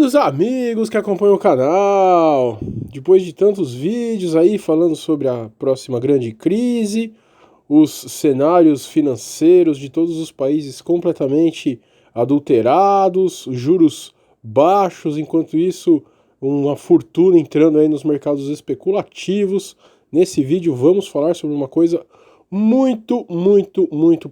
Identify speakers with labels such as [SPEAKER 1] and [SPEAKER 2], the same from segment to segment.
[SPEAKER 1] Queridos amigos que acompanham o canal, depois de tantos vídeos aí falando sobre a próxima grande crise, os cenários financeiros de todos os países completamente adulterados, juros baixos, enquanto isso uma fortuna entrando aí nos mercados especulativos. Nesse vídeo vamos falar sobre uma coisa muito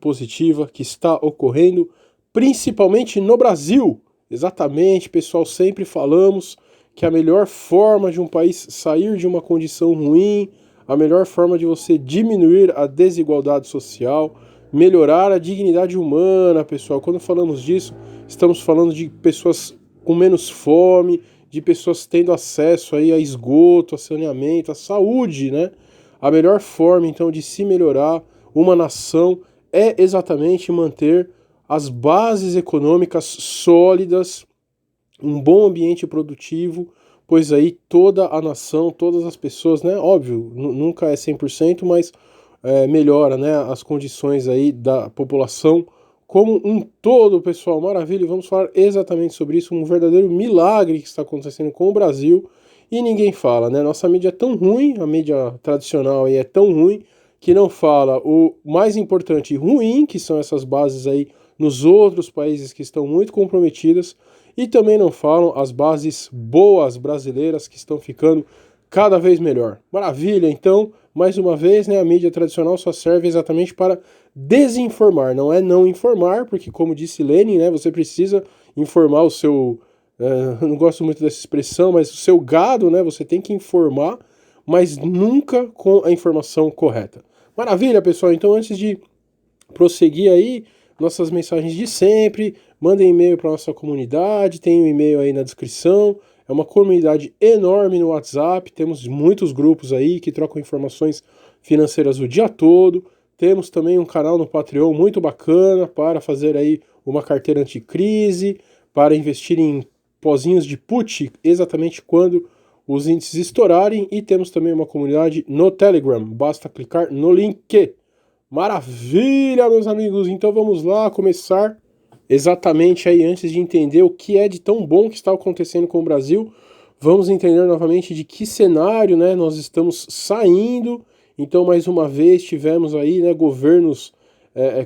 [SPEAKER 1] positiva que está ocorrendo principalmente no Brasil. Exatamente, pessoal, sempre falamos que a melhor forma de um país sair de uma condição ruim, a melhor forma de você diminuir a desigualdade social, melhorar a dignidade humana, pessoal. Quando falamos disso, estamos falando de pessoas com menos fome, de pessoas tendo acesso aí a esgoto, a saneamento, a saúde, né? A melhor forma, então, de se melhorar uma nação é exatamente manter as bases econômicas sólidas, um bom ambiente produtivo, pois aí toda a nação, todas as pessoas, né, óbvio, nunca é 100%, mas melhora, né, as condições aí da população como um todo, pessoal. Maravilha, e vamos falar exatamente sobre isso, um verdadeiro milagre que está acontecendo com o Brasil e ninguém fala, né? Nossa mídia é tão ruim, a mídia tradicional aí é tão ruim, que não fala o mais importante e ruim, que são essas bases aí nos outros países que estão muito comprometidas, e também não falam as bases boas brasileiras que estão ficando cada vez melhor. Maravilha, então, mais uma vez, né, a mídia tradicional só serve exatamente para desinformar, não é não informar, porque como disse Lenin, né, você precisa informar o seu, eu não gosto muito dessa expressão, mas o seu gado, né, você tem que informar, mas nunca com a informação correta. Maravilha, pessoal, então antes de prosseguir aí, nossas mensagens de sempre, mandem e-mail para nossa comunidade, tem um e-mail aí na descrição, é uma comunidade enorme no WhatsApp, temos muitos grupos aí que trocam informações financeiras o dia todo, temos também um canal no Patreon muito bacana para fazer aí uma carteira anticrise, para investir em pozinhos de put exatamente quando os índices estourarem, e temos também uma comunidade no Telegram, basta clicar no link. Maravilha, meus amigos, então vamos lá começar exatamente aí, antes de entender o que é de tão bom que está acontecendo com o Brasil, vamos entender novamente de que cenário, né, nós estamos saindo. Então, mais uma vez, tivemos aí, né, governos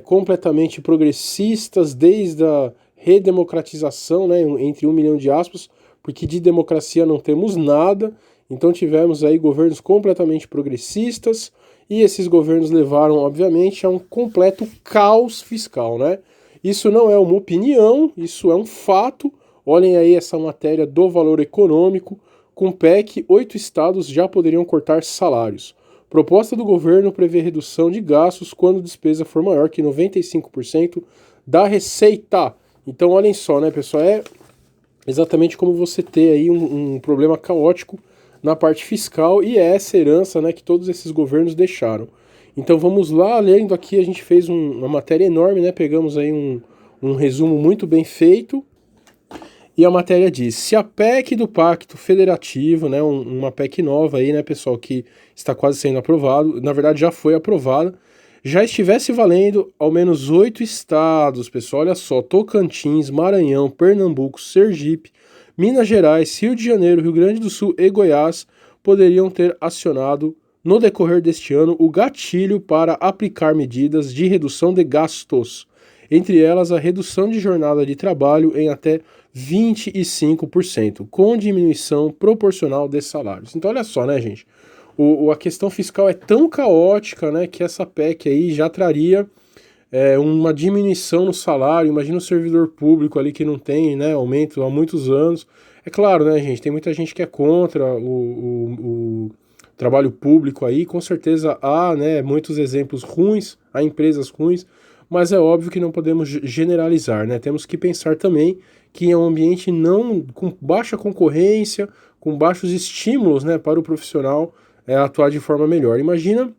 [SPEAKER 1] completamente progressistas desde a redemocratização, né, entre 1 milhão de aspas, porque de democracia não temos nada. Então tivemos aí governos completamente progressistas, e esses governos levaram, obviamente, a um completo caos fiscal, né? Isso não é uma opinião, isso é um fato. Olhem aí essa matéria do Valor Econômico. Com PEC, 8 estados já poderiam cortar salários. Proposta do governo prevê redução de gastos quando a despesa for maior que 95% da receita. Então, olhem só, né, pessoal? É exatamente como você ter aí um problema caótico na parte fiscal, e é essa herança, né, que todos esses governos deixaram. Então vamos lá, lendo aqui, a gente fez uma matéria enorme, né, pegamos aí um resumo muito bem feito, e a matéria diz: se a PEC do Pacto Federativo, né, uma PEC nova aí, né, pessoal, que está quase sendo aprovado, na verdade já foi aprovada, já estivesse valendo ao menos 8 estados, pessoal, olha só: Tocantins, Maranhão, Pernambuco, Sergipe, Minas Gerais, Rio de Janeiro, Rio Grande do Sul e Goiás poderiam ter acionado no decorrer deste ano o gatilho para aplicar medidas de redução de gastos, entre elas a redução de jornada de trabalho em até 25%, com diminuição proporcional de salários. Então olha só, né, gente? A questão fiscal é tão caótica, né, que essa PEC aí já traria uma diminuição no salário. Imagina o servidor público ali que não tem, né, aumento há muitos anos. É claro, né, gente, tem muita gente que é contra o trabalho público aí, com certeza há, né, muitos exemplos ruins, há empresas ruins, mas é óbvio que não podemos generalizar, né? Temos que pensar também que é um ambiente não com baixa concorrência, com baixos estímulos, né, para o profissional atuar de forma melhor. Imagina,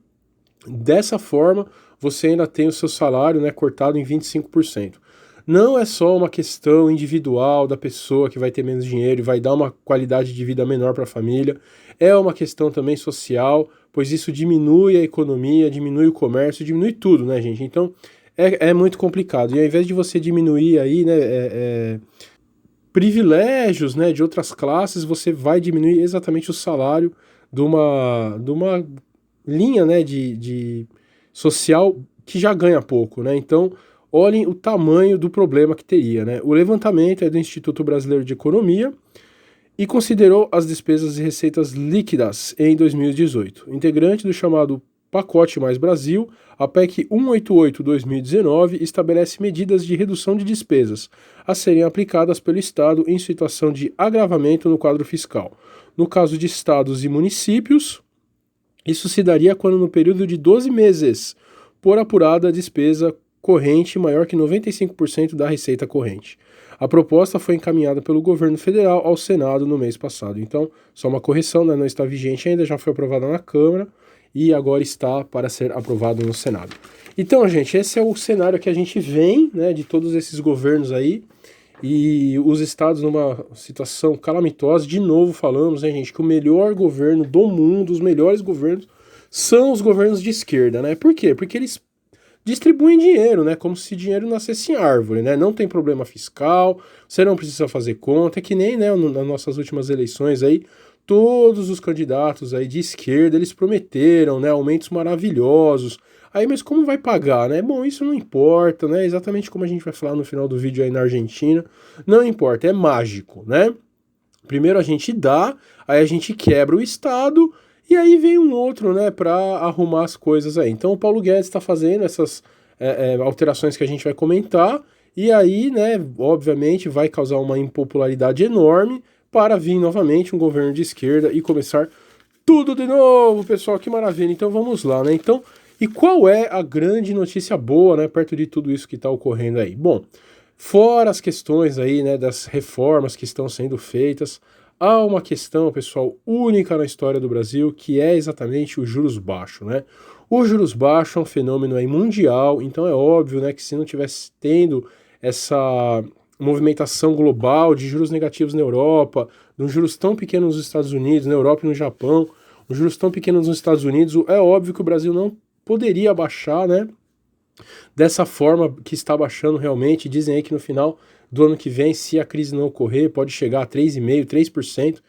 [SPEAKER 1] dessa forma, você ainda tem o seu salário, né, cortado em 25%. Não é só uma questão individual da pessoa que vai ter menos dinheiro e vai dar uma qualidade de vida menor para a família, é uma questão também social, pois isso diminui a economia, diminui o comércio, diminui tudo, né, gente? Então, é muito complicado. E ao invés de você diminuir aí, né, privilégios, né, de outras classes, você vai diminuir exatamente o salário de uma linha, né, de social que já ganha pouco, né? Então, olhem o tamanho do problema que teria, né? O levantamento é do Instituto Brasileiro de Economia e considerou as despesas e receitas líquidas em 2018. Integrante do chamado Pacote Mais Brasil, a PEC 188/2019 estabelece medidas de redução de despesas a serem aplicadas pelo Estado em situação de agravamento no quadro fiscal. No caso de estados e municípios, isso se daria quando no período de 12 meses por apurada a despesa corrente maior que 95% da receita corrente. A proposta foi encaminhada pelo governo federal ao Senado no mês passado. Então, só uma correção, né? Não está vigente ainda, já foi aprovada na Câmara e agora está para ser aprovado no Senado. Então, gente, esse é o cenário que a gente vem, né, de todos esses governos aí, e os estados numa situação calamitosa. De novo falamos, né, gente, que o melhor governo do mundo, os melhores governos, são os governos de esquerda, né? Por quê? Porque eles distribuem dinheiro, né? Como se dinheiro nascesse em árvore, né? Não tem problema fiscal, você não precisa fazer conta, é que nem, né, nas nossas últimas eleições aí, todos os candidatos aí de esquerda, eles prometeram, né, aumentos maravilhosos. Aí, mas como vai pagar, né? Bom, isso não importa, né? Exatamente como a gente vai falar no final do vídeo aí na Argentina. Não importa, é mágico, né? Primeiro a gente dá, aí a gente quebra o Estado, e aí vem um outro, né, para arrumar as coisas aí. Então o Paulo Guedes está fazendo essas alterações que a gente vai comentar, e aí, né, obviamente vai causar uma impopularidade enorme para vir novamente um governo de esquerda e começar tudo de novo, pessoal, que maravilha. Então vamos lá, né? Então, e qual é a grande notícia boa, né, perto de tudo isso que está ocorrendo aí? Bom, fora as questões aí, né, das reformas que estão sendo feitas, há uma questão, pessoal, única na história do Brasil, que é exatamente o juros baixos, né? O juros baixos é um fenômeno aí mundial, então é óbvio, né, que se não tivesse tendo essa movimentação global de juros negativos na Europa, de um juros tão pequenos nos Estados Unidos, na Europa e no Japão, os juros tão pequenos nos Estados Unidos, é óbvio que o Brasil não poderia baixar, né, dessa forma que está baixando realmente. Dizem aí que no final do ano que vem, se a crise não ocorrer, pode chegar a 3,5%, 3%.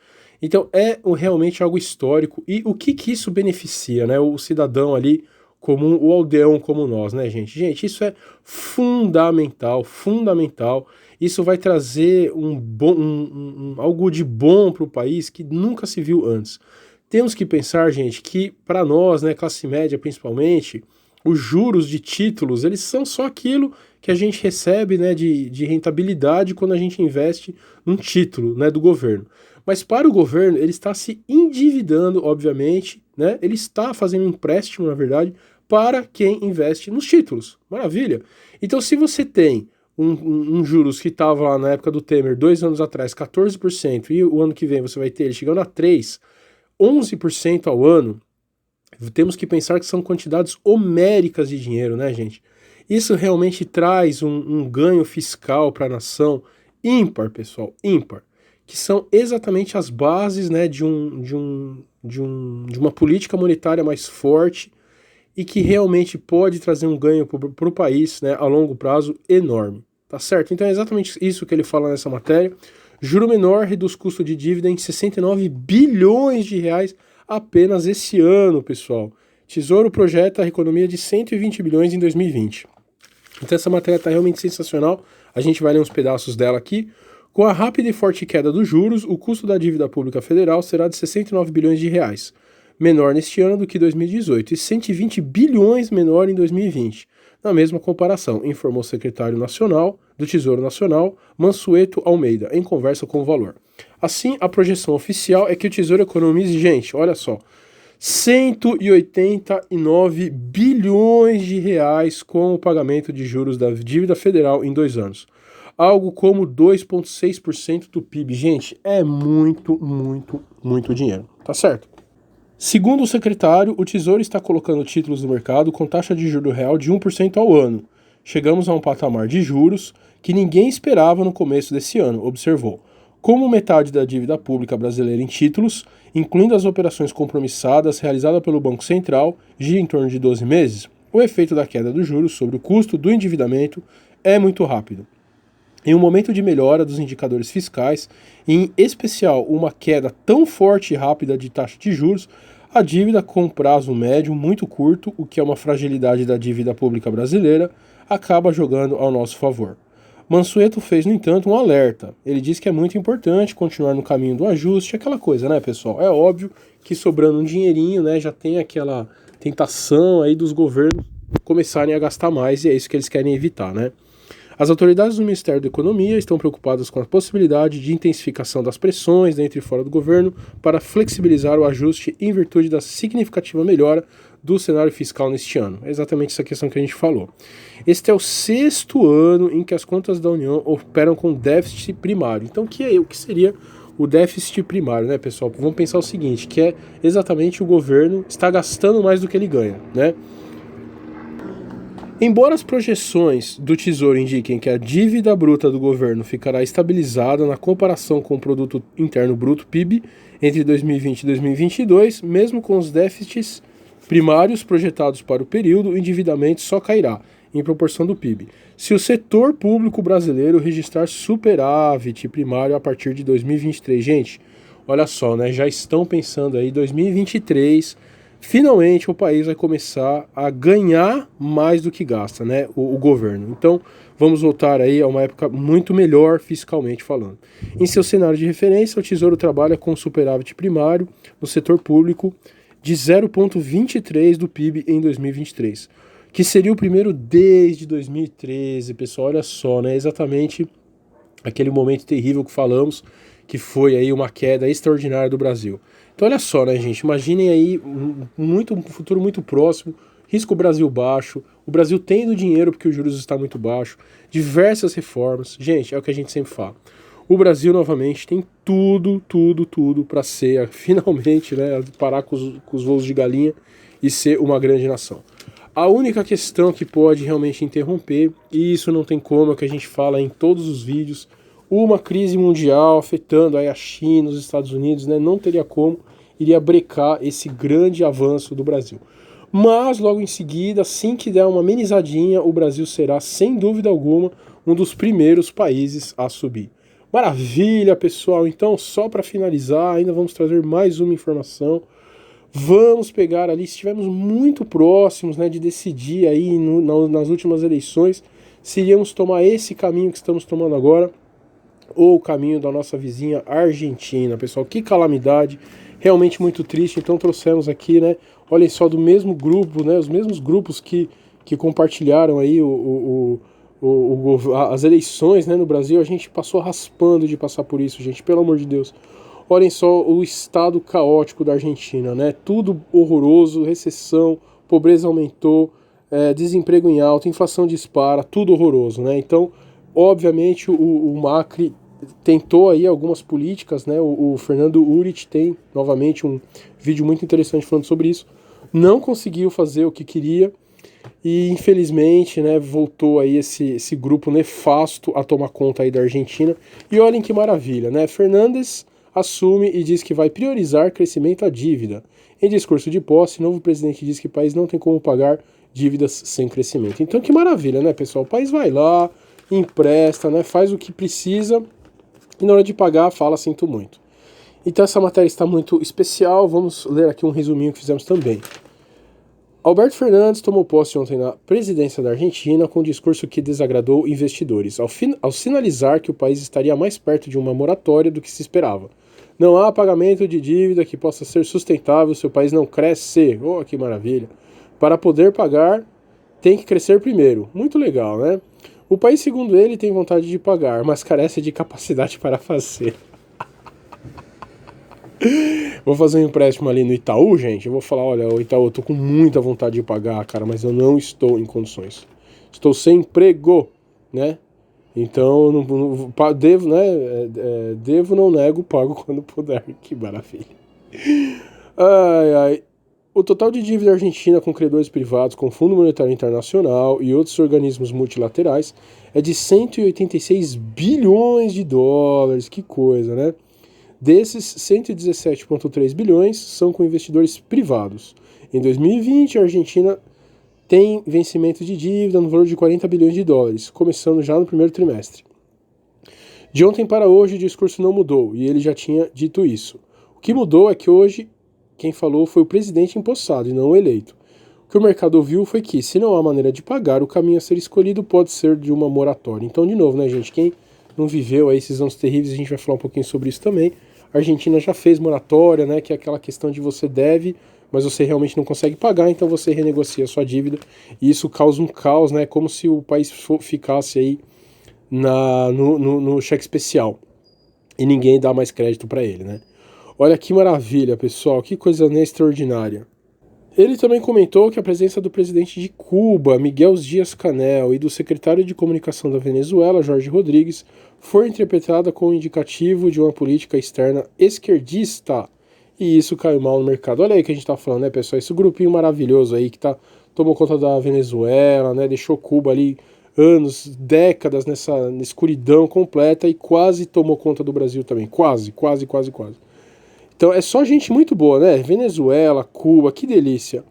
[SPEAKER 1] Então é realmente algo histórico. E o que isso beneficia, né? O cidadão ali comum, o aldeão como nós, né, gente? Gente, isso é fundamental, fundamental. Isso vai trazer algo de bom para o país que nunca se viu antes. Temos que pensar, gente, que para nós, né, classe média principalmente, os juros de títulos, eles são só aquilo que a gente recebe, né, de rentabilidade quando a gente investe num título, né, do governo. Mas para o governo, ele está se endividando, obviamente, né, ele está fazendo um empréstimo, na verdade, para quem investe nos títulos. Maravilha! Então, se você tem um juros que estava lá na época do Temer, 2 anos atrás, 14%, e o ano que vem você vai ter ele chegando a 3%, 11% ao ano, temos que pensar que são quantidades homéricas de dinheiro, né, gente? Isso realmente traz um ganho fiscal para a nação ímpar, pessoal, ímpar, que são exatamente as bases, né, de uma política monetária mais forte e que realmente pode trazer um ganho para o país, né, a longo prazo enorme, tá certo? Então é exatamente isso que ele fala nessa matéria. Juro menor reduz custo de dívida em 69 bilhões de reais apenas esse ano, pessoal. Tesouro projeta a economia de 120 bilhões em 2020. Então essa matéria está realmente sensacional. A gente vai ler uns pedaços dela aqui. Com a rápida e forte queda dos juros, o custo da dívida pública federal será de 69 bilhões de reais, menor neste ano do que 2018 e 120 bilhões menor em 2020. Na mesma comparação, informou o secretário nacional do Tesouro Nacional, Mansueto Almeida, em conversa com o Valor. Assim, a projeção oficial é que o Tesouro economize, gente, olha só, 189 bilhões de reais com o pagamento de juros da dívida federal em 2 anos. Algo como 2,6% do PIB. Gente, é muito, muito, muito dinheiro, tá certo? Segundo o secretário, o Tesouro está colocando títulos no mercado com taxa de juro real de 1% ao ano. Chegamos a um patamar de juros que ninguém esperava no começo desse ano, observou. Como metade da dívida pública brasileira em títulos, incluindo as operações compromissadas realizadas pelo Banco Central, gira em torno de 12 meses, o efeito da queda dos juros sobre o custo do endividamento é muito rápido. Em um momento de melhora dos indicadores fiscais, em especial uma queda tão forte e rápida de taxa de juros, a dívida com prazo médio muito curto, o que é uma fragilidade da dívida pública brasileira, acaba jogando ao nosso favor. Mansueto fez, no entanto, um alerta. Ele diz que é muito importante continuar no caminho do ajuste, aquela coisa, né, pessoal? É óbvio que sobrando um dinheirinho, né, já tem aquela tentação aí dos governos começarem a gastar mais, e é isso que eles querem evitar, né? As autoridades do Ministério da Economia estão preocupadas com a possibilidade de intensificação das pressões dentro e fora do governo para flexibilizar o ajuste em virtude da significativa melhora do cenário fiscal neste ano. É exatamente essa questão que a gente falou. Este é o 6º ano em que as contas da União operam com déficit primário. Então, o que seria o déficit primário, né, pessoal? Vamos pensar o seguinte, que é exatamente o governo está gastando mais do que ele ganha, né? Embora as projeções do Tesouro indiquem que a dívida bruta do governo ficará estabilizada na comparação com o Produto Interno Bruto, PIB, entre 2020 e 2022, mesmo com os déficits primários projetados para o período, o endividamento só cairá, em proporção do PIB, se o setor público brasileiro registrar superávit primário a partir de 2023. Gente, olha só, né? Já estão pensando aí 2023... Finalmente o país vai começar a ganhar mais do que gasta, né, o governo. Então vamos voltar aí a uma época muito melhor fiscalmente falando. Em seu cenário de referência, o Tesouro trabalha com superávit primário no setor público de 0,23 do PIB em 2023, que seria o primeiro desde 2013, pessoal, olha só, né, exatamente aquele momento terrível que falamos, que foi aí uma queda extraordinária do Brasil. Então olha só, né, gente, imaginem aí um futuro muito próximo, risco Brasil baixo, o Brasil tendo dinheiro porque os juros estão muito baixos, diversas reformas. Gente, é o que a gente sempre fala. O Brasil, novamente, tem tudo para ser, finalmente, né, parar com os voos de galinha e ser uma grande nação. A única questão que pode realmente interromper, e isso não tem como, é o que a gente fala em todos os vídeos, uma crise mundial afetando aí a China, os Estados Unidos, né, não teria como, iria brecar esse grande avanço do Brasil. Mas logo em seguida, assim que der uma amenizadinha, o Brasil será, sem dúvida alguma, um dos primeiros países a subir. Maravilha, pessoal! Então, só para finalizar, ainda vamos trazer mais uma informação. Vamos pegar ali, estivemos muito próximos, né, de decidir aí nas últimas eleições se iríamos tomar esse caminho que estamos tomando agora, ou o caminho da nossa vizinha Argentina, pessoal. Que calamidade, realmente muito triste. Então trouxemos aqui, né, olhem só, do mesmo grupo, né, os mesmos grupos que compartilharam aí as eleições, né, no Brasil. A gente passou raspando de passar por isso, gente, pelo amor de Deus. Olhem só o estado caótico da Argentina, né, tudo horroroso, recessão, pobreza aumentou, desemprego em alta, inflação dispara, tudo horroroso, né. Então, obviamente, o Macri tentou aí algumas políticas, né? O Fernando Urich tem, novamente, um vídeo muito interessante falando sobre isso. Não conseguiu fazer o que queria e, infelizmente, né, voltou aí esse grupo nefasto a tomar conta aí da Argentina. E olhem que maravilha, né? Fernandes assume e diz que vai priorizar crescimento à dívida. Em discurso de posse, o novo presidente diz que o país não tem como pagar dívidas sem crescimento. Então, que maravilha, né, pessoal? O país vai lá, empresta, né, faz o que precisa e na hora de pagar fala sinto muito. Então essa matéria está muito especial, vamos ler aqui um resuminho que fizemos também. Alberto Fernandes tomou posse ontem na presidência da Argentina com um discurso que desagradou investidores, ao sinalizar que o país estaria mais perto de uma moratória do que se esperava. Não há pagamento de dívida que possa ser sustentável se o país não cresce. Oh, que maravilha! Para poder pagar, tem que crescer primeiro. Muito legal, né? O país, segundo ele, tem vontade de pagar, mas carece de capacidade para fazer. Vou fazer um empréstimo ali no Itaú, gente. Eu vou falar, olha, o Itaú, eu tô com muita vontade de pagar, cara, mas eu não estou em condições. Estou sem emprego, né? Então, devo, né? Devo, não nego, pago quando puder. Que maravilha. Ai, ai. O total de dívida argentina com credores privados, com Fundo Monetário Internacional e outros organismos multilaterais é de 186 bilhões de dólares. Que coisa, né? Desses, 117,3 bilhões são com investidores privados. Em 2020, a Argentina tem vencimento de dívida no valor de 40 bilhões de dólares, começando já no primeiro trimestre. De ontem para hoje o discurso não mudou, e ele já tinha dito isso. O que mudou é que hoje quem falou foi o presidente empossado e não o eleito. O que o mercado ouviu foi que, se não há maneira de pagar, o caminho a ser escolhido pode ser de uma moratória. Então, de novo, né, gente, quem não viveu aí esses anos terríveis, a gente vai falar um pouquinho sobre isso também. A Argentina já fez moratória, né, que é aquela questão de você deve, mas você realmente não consegue pagar, então você renegocia a sua dívida, e isso causa um caos, né, como se o país ficasse aí no cheque especial, e ninguém dá mais crédito para ele, né. Olha que maravilha, pessoal, que coisa extraordinária. Ele também comentou que a presença do presidente de Cuba, Miguel Díaz-Canel, e do secretário de comunicação da Venezuela, Jorge Rodrigues, foi interpretada como indicativo de uma política externa esquerdista. E isso caiu mal no mercado. Olha aí que a gente tá falando, né, pessoal? Esse grupinho maravilhoso aí que tomou conta da Venezuela, né? Deixou Cuba ali anos, décadas nessa escuridão completa e quase tomou conta do Brasil também. Quase, quase, quase, quase. Então é só gente muito boa, né? Venezuela, Cuba, que delícia.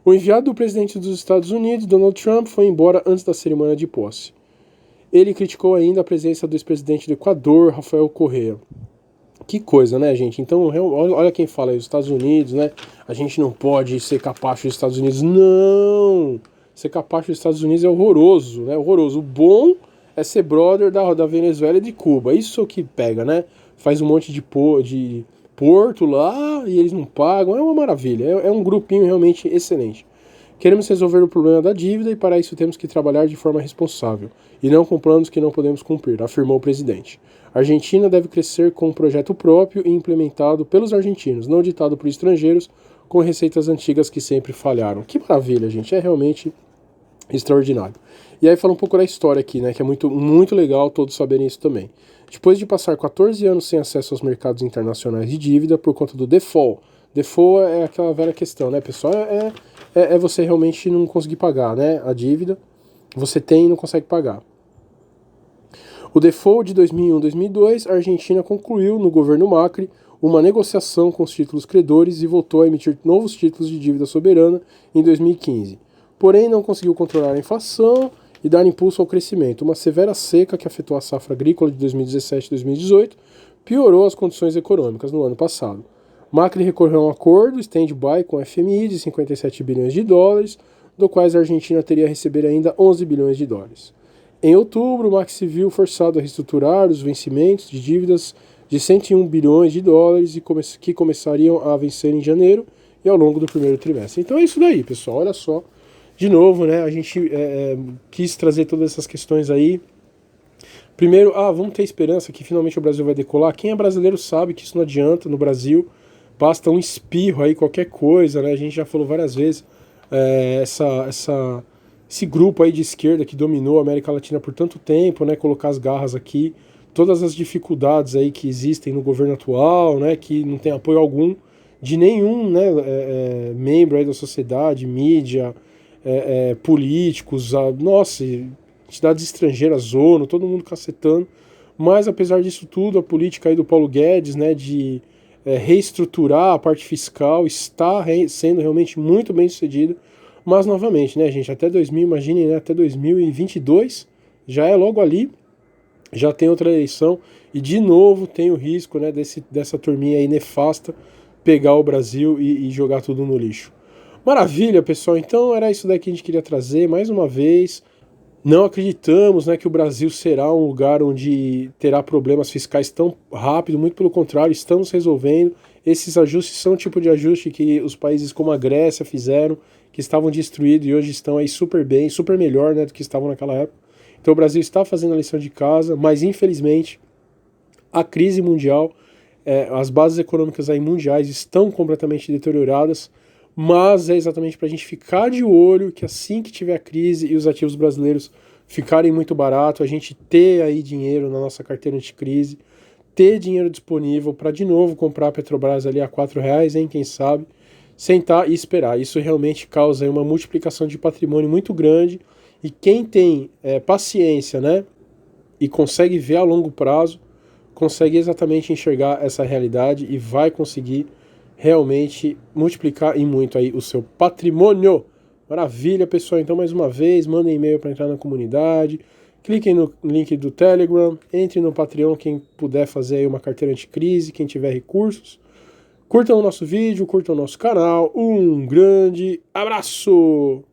[SPEAKER 1] O enviado do presidente dos Estados Unidos, Donald Trump, foi embora antes da cerimônia de posse. Ele criticou ainda a presença do ex-presidente do Equador, Rafael Correa. Que coisa, né, gente? Então, olha quem fala aí, os Estados Unidos, né? A gente não pode ser capacho dos Estados Unidos. Não! Ser capacho dos Estados Unidos é horroroso, né? Horroroso. O bom é ser brother da Venezuela e de Cuba. Isso que pega, né? Faz um monte de porto lá e eles não pagam. É uma maravilha. É um grupinho realmente excelente. Queremos resolver o problema da dívida e para isso temos que trabalhar de forma responsável e não com planos que não podemos cumprir, afirmou o presidente. A Argentina deve crescer com um projeto próprio e implementado pelos argentinos, não ditado por estrangeiros, com receitas antigas que sempre falharam. Que maravilha, gente. É realmente extraordinário. E aí fala um pouco da história aqui, né, que é muito, muito legal todos saberem isso também. Depois de passar 14 anos sem acesso aos mercados internacionais de dívida por conta do default. Default é aquela velha questão, né, pessoal? É você realmente não conseguir pagar, né, a dívida. Você tem e não consegue pagar. O default de 2001-2002, a Argentina concluiu, no governo Macri, uma negociação com os títulos credores e voltou a emitir novos títulos de dívida soberana em 2015. Porém, não conseguiu controlar a inflação e dar impulso ao crescimento. Uma severa seca que afetou a safra agrícola de 2017 e 2018 piorou as condições econômicas no ano passado. Macri recorreu a um acordo stand-by com a FMI de 57 bilhões de dólares, do quais a Argentina teria a receber ainda 11 bilhões de dólares. Em outubro, Macri se viu forçado a reestruturar os vencimentos de dívidas de 101 bilhões de dólares que começariam a vencer em janeiro e ao longo do primeiro trimestre. Então é isso daí, pessoal. Olha só. De novo, né, a gente quis trazer todas essas questões aí. Primeiro, vamos ter esperança que finalmente o Brasil vai decolar. Quem é brasileiro sabe que isso não adianta no Brasil. Basta um espirro aí, qualquer coisa, né? A gente já falou várias vezes. Esse grupo aí de esquerda que dominou a América Latina por tanto tempo, né? Colocar as garras aqui. Todas as dificuldades aí que existem no governo atual, né? Que não tem apoio algum de nenhum, né, membro aí da sociedade, mídia, políticos, nossa, entidades estrangeiras, ONU, todo mundo cacetando. Mas apesar disso tudo, a política aí do Paulo Guedes, né, de reestruturar a parte fiscal está sendo realmente muito bem sucedida. Mas novamente, né, gente, até 2000, imaginem, né, até 2022, já é logo ali, já tem outra eleição e de novo tem o risco, né, dessa turminha aí nefasta pegar o Brasil e jogar tudo no lixo. Maravilha, pessoal. Então era isso daí que a gente queria trazer mais uma vez. Não acreditamos, né, que o Brasil será um lugar onde terá problemas fiscais tão rápido, muito pelo contrário, estamos resolvendo. Esses ajustes são o tipo de ajuste que os países como a Grécia fizeram, que estavam destruídos e hoje estão aí super bem, super melhor, né, do que estavam naquela época. Então o Brasil está fazendo a lição de casa, mas infelizmente a crise mundial, as bases econômicas aí mundiais estão completamente deterioradas, mas é exatamente para a gente ficar de olho que assim que tiver a crise e os ativos brasileiros ficarem muito baratos, a gente ter aí dinheiro na nossa carteira anticrise, ter dinheiro disponível para de novo comprar a Petrobras ali a R$4, hein, quem sabe, sentar e esperar. Isso realmente causa aí uma multiplicação de patrimônio muito grande e quem tem paciência, né, e consegue ver a longo prazo, consegue exatamente enxergar essa realidade e vai conseguir realmente multiplicar em muito aí o seu patrimônio. Maravilha, pessoal. Então, mais uma vez, mandem e-mail para entrar na comunidade. Cliquem no link do Telegram, entre no Patreon quem puder fazer aí uma carteira anticrise, quem tiver recursos. Curtam o nosso vídeo, curtam o nosso canal. Um grande abraço!